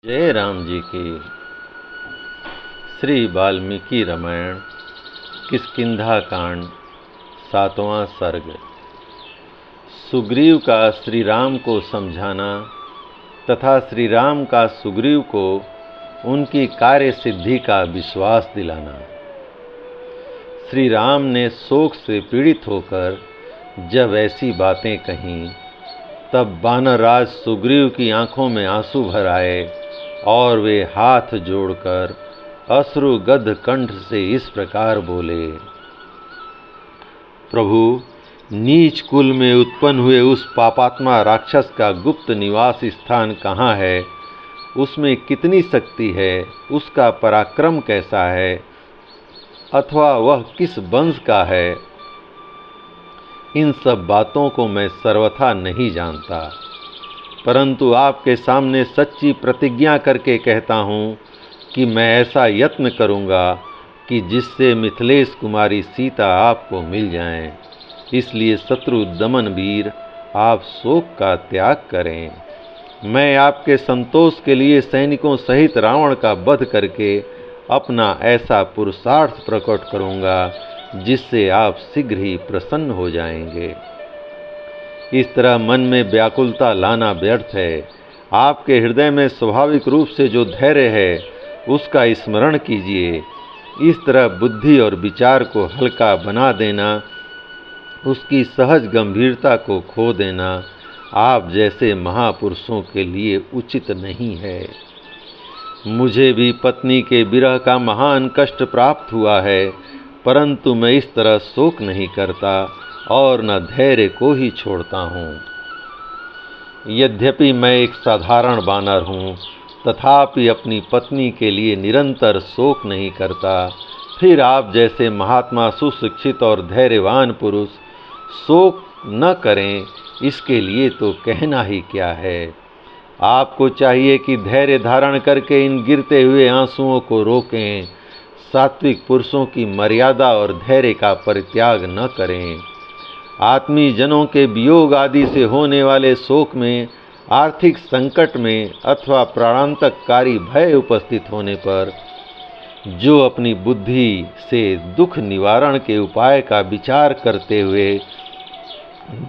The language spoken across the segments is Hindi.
जय राम जी की। श्री वाल्मीकि रामायण किष्किंधा कांड 7वां सर्ग। सुग्रीव का श्री राम को समझाना तथा श्री राम का सुग्रीव को उनकी कार्य सिद्धि का विश्वास दिलाना। श्री राम ने शोक से पीड़ित होकर जब ऐसी बातें कहीं, तब वानरराज सुग्रीव की आंखों में आंसू भर आए और वे हाथ जोड़कर अश्रुगद्ध कंठ से इस प्रकार बोले। प्रभु, नीच कुल में उत्पन्न हुए उस पापात्मा राक्षस का गुप्त निवास स्थान कहाँ है? उसमें कितनी शक्ति है? उसका पराक्रम कैसा है? अथवा वह किस वंश का है? इन सब बातों को मैं सर्वथा नहीं जानता, परंतु आपके सामने सच्ची प्रतिज्ञा करके कहता हूँ कि मैं ऐसा यत्न करूँगा कि जिससे मिथिलेश कुमारी सीता आपको मिल जाएं। इसलिए शत्रु दमन वीर, आप शोक का त्याग करें। मैं आपके संतोष के लिए सैनिकों सहित रावण का वध करके अपना ऐसा पुरुषार्थ प्रकट करूँगा जिससे आप शीघ्र ही प्रसन्न हो जाएंगे। इस तरह मन में व्याकुलता लाना व्यर्थ है। आपके हृदय में स्वाभाविक रूप से जो धैर्य है उसका स्मरण कीजिए। इस तरह बुद्धि और विचार को हल्का बना देना, उसकी सहज गंभीरता को खो देना आप जैसे महापुरुषों के लिए उचित नहीं है। मुझे भी पत्नी के विरह का महान कष्ट प्राप्त हुआ है, परंतु मैं इस तरह शोक नहीं करता और न धैर्य को ही छोड़ता हूँ। यद्यपि मैं एक साधारण वानर हूँ, तथापि अपनी पत्नी के लिए निरंतर शोक नहीं करता। फिर आप जैसे महात्मा, सुशिक्षित और धैर्यवान पुरुष शोक न करें, इसके लिए तो कहना ही क्या है। आपको चाहिए कि धैर्य धारण करके इन गिरते हुए आंसुओं को रोकें। सात्विक पुरुषों की मर्यादा और धैर्य का परित्याग न करें। आत्मीय जनों के वियोग आदि से होने वाले शोक में, आर्थिक संकट में अथवा प्राणांतककारी भय उपस्थित होने पर जो अपनी बुद्धि से दुख निवारण के उपाय का विचार करते हुए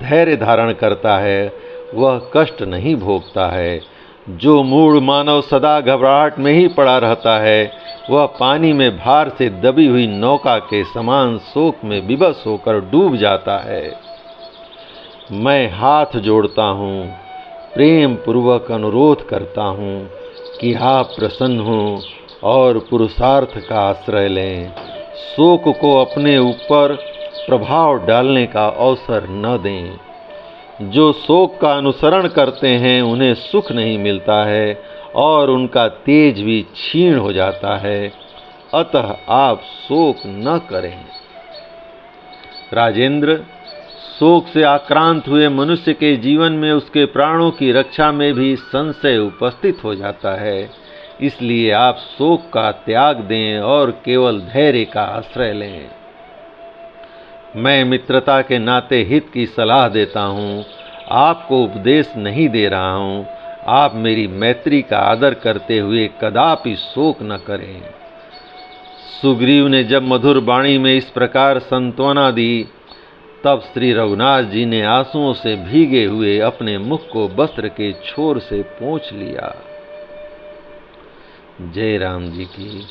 धैर्य धारण करता है, वह कष्ट नहीं भोगता है। जो मूढ़ मानव सदा घबराहट में ही पड़ा रहता है, वह पानी में भार से दबी हुई नौका के समान शोक में विवश होकर डूब जाता है। मैं हाथ जोड़ता हूँ, प्रेम पूर्वक अनुरोध करता हूँ कि आप प्रसन्न हों और पुरुषार्थ का आश्रय लें। शोक को अपने ऊपर प्रभाव डालने का अवसर न दें। जो शोक का अनुसरण करते हैं उन्हें सुख नहीं मिलता है और उनका तेज भी क्षीण हो जाता है। अतः आप शोक न करें। राजेंद्र, शोक से आक्रांत हुए मनुष्य के जीवन में उसके प्राणों की रक्षा में भी संशय उपस्थित हो जाता है। इसलिए आप शोक का त्याग दें और केवल धैर्य का आश्रय लें। मैं मित्रता के नाते हित की सलाह देता हूँ, आपको उपदेश नहीं दे रहा हूँ। आप मेरी मैत्री का आदर करते हुए कदापि शोक न करें। सुग्रीव ने जब मधुर वाणी में इस प्रकार सांत्वना दी, तब श्री रघुनाथ जी ने आंसुओं से भीगे हुए अपने मुख को वस्त्र के छोर से पोंछ लिया। जय राम जी की।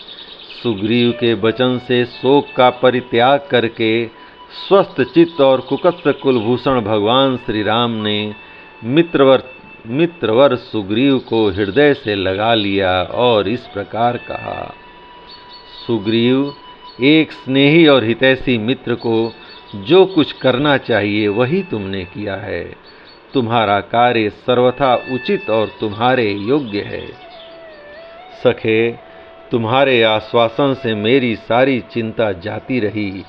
सुग्रीव के वचन से शोक का परित्याग करके स्वस्थ चित्त और कुकस्थ कुलभूषण भगवान श्री राम ने मित्रवर सुग्रीव को हृदय से लगा लिया और इस प्रकार कहा। सुग्रीव, एक स्नेही और हितैषी मित्र को जो कुछ करना चाहिए वही तुमने किया है। तुम्हारा कार्य सर्वथा उचित और तुम्हारे योग्य है। सखे, तुम्हारे आश्वासन से मेरी सारी चिंता जाती रही।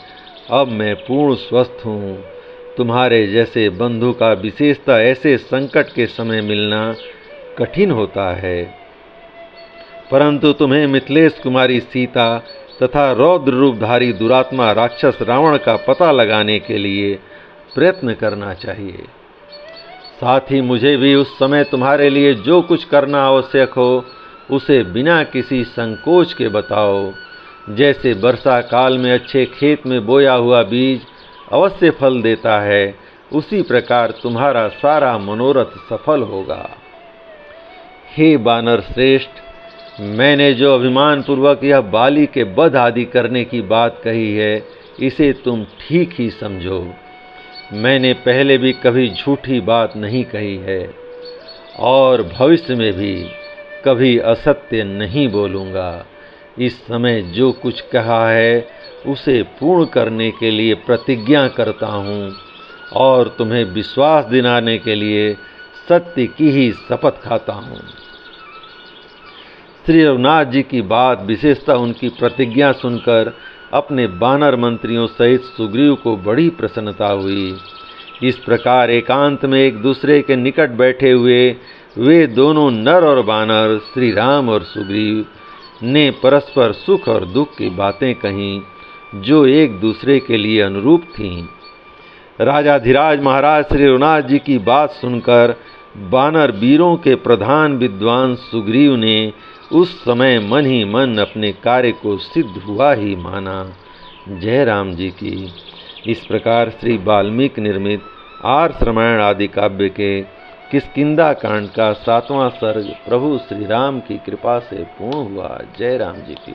अब मैं पूर्ण स्वस्थ हूँ। तुम्हारे जैसे बंधु का विशेषतः ऐसे संकट के समय मिलना कठिन होता है, परंतु तुम्हें मिथिलेश कुमारी सीता तथा रौद्र रूपधारी दुरात्मा राक्षस रावण का पता लगाने के लिए प्रयत्न करना चाहिए। साथ ही मुझे भी उस समय तुम्हारे लिए जो कुछ करना आवश्यक हो उसे बिना किसी संकोच के बताओ। जैसे वर्षा काल में अच्छे खेत में बोया हुआ बीज अवश्य फल देता है, उसी प्रकार तुम्हारा सारा मनोरथ सफल होगा। हे वानर श्रेष्ठ, मैंने जो अभिमान पूर्वक यह बाली के वध आदि करने की बात कही है, इसे तुम ठीक ही समझो। मैंने पहले भी कभी झूठी बात नहीं कही है और भविष्य में भी कभी असत्य नहीं बोलूँगा। इस समय जो कुछ कहा है उसे पूर्ण करने के लिए प्रतिज्ञा करता हूँ और तुम्हें विश्वास दिलाने के लिए सत्य की ही शपथ खाता हूँ। श्री रघुनाथ जी की बात, विशेषतः उनकी प्रतिज्ञा सुनकर अपने वानर मंत्रियों सहित सुग्रीव को बड़ी प्रसन्नता हुई। इस प्रकार एकांत में एक दूसरे के निकट बैठे हुए वे दोनों नर और वानर, श्री राम और सुग्रीव, ने परस्पर सुख और दुख की बातें कहीं जो एक दूसरे के लिए अनुरूप थीं। राजाधिराज महाराज श्री रघुनाथ जी की बात सुनकर वानर वीरों के प्रधान विद्वान सुग्रीव ने उस समय मन ही मन अपने कार्य को सिद्ध हुआ ही माना। जय राम जी की। इस प्रकार श्री वाल्मीकि निर्मित आर्ष रामायण आदि काव्य के किष्किंधा कांड का 7वां सर्ग प्रभु श्री राम की कृपा से पूर्ण हुआ। जय राम जी की।